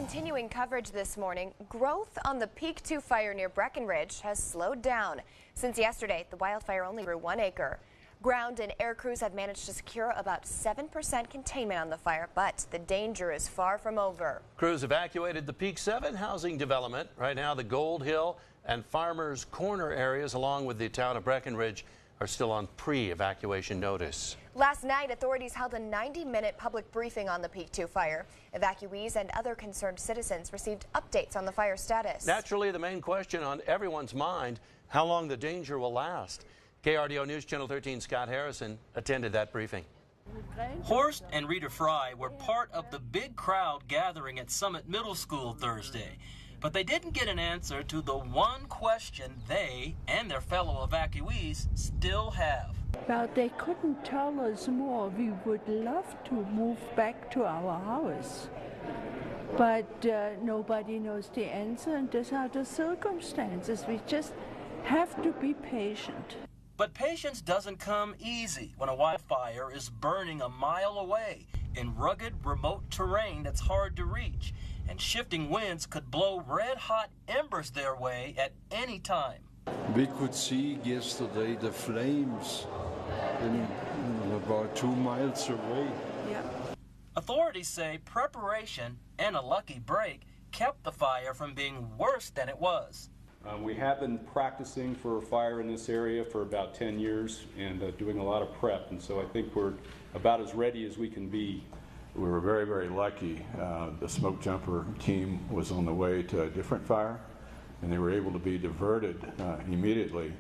continuing coverage this morning, growth on the Peak 2 fire near Breckenridge has slowed down. Since yesterday, the wildfire only grew 1 acre. Ground and air crews have managed to secure about 7% containment on the fire, but the danger is far from over. Crews evacuated the Peak 7 housing development. Right now, the Gold Hill and Farmers Corner areas, along with the town of Breckenridge, are still on pre-evacuation notice. Last night, authorities held a 90-minute public briefing on the Peak 2 fire. Evacuees and other concerned citizens received updates on the fire status. Naturally, the main question on everyone's mind, how long the danger will last. KRDO News Channel 13 Scott Harrison attended that briefing. Horst and Rita Fry were part of the big crowd gathering at Summit Middle School Thursday. But they didn't get an answer to the one question they and their fellow evacuees still have. Well, they couldn't tell us more. We would love to move back to our house. But nobody knows the answer, and these are the circumstances. We just have to be patient. But patience doesn't come easy when a wildfire is burning a mile away in rugged, remote terrain that's hard to reach, and shifting winds could blow red-hot embers their way at any time. We could see yesterday the flames about 2 miles away. Yeah. Authorities say preparation and a lucky break kept the fire from being worse than it was. We have been practicing for a fire in this area for about 10 years and doing a lot of prep, and so I think we're about as ready as we can be. We were very, very lucky. The smoke jumper team was on the way to a different fire, and they were able to be diverted immediately.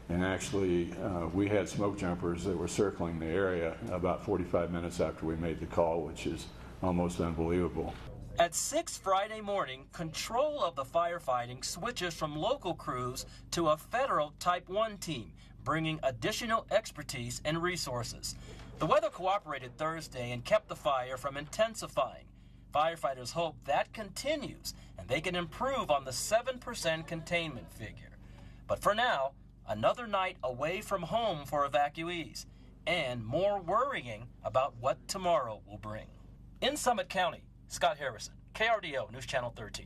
And actually, we had smoke jumpers that were circling the area about 45 minutes after we made the call, which is almost unbelievable. At 6 Friday morning, control of the firefighting switches from local crews to a federal Type 1 team, bringing additional expertise and resources. The weather cooperated Thursday and kept the fire from intensifying. Firefighters hope that continues and they can improve on the 7% containment figure. But for now, another night away from home for evacuees and more worrying about what tomorrow will bring. In Summit County, Scott Harrison, KRDO News Channel 13.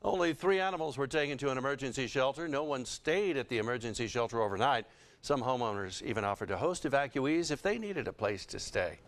Only 3 animals were taken to an emergency shelter. No one stayed at the emergency shelter overnight. Some homeowners even offered to host evacuees if they needed a place to stay.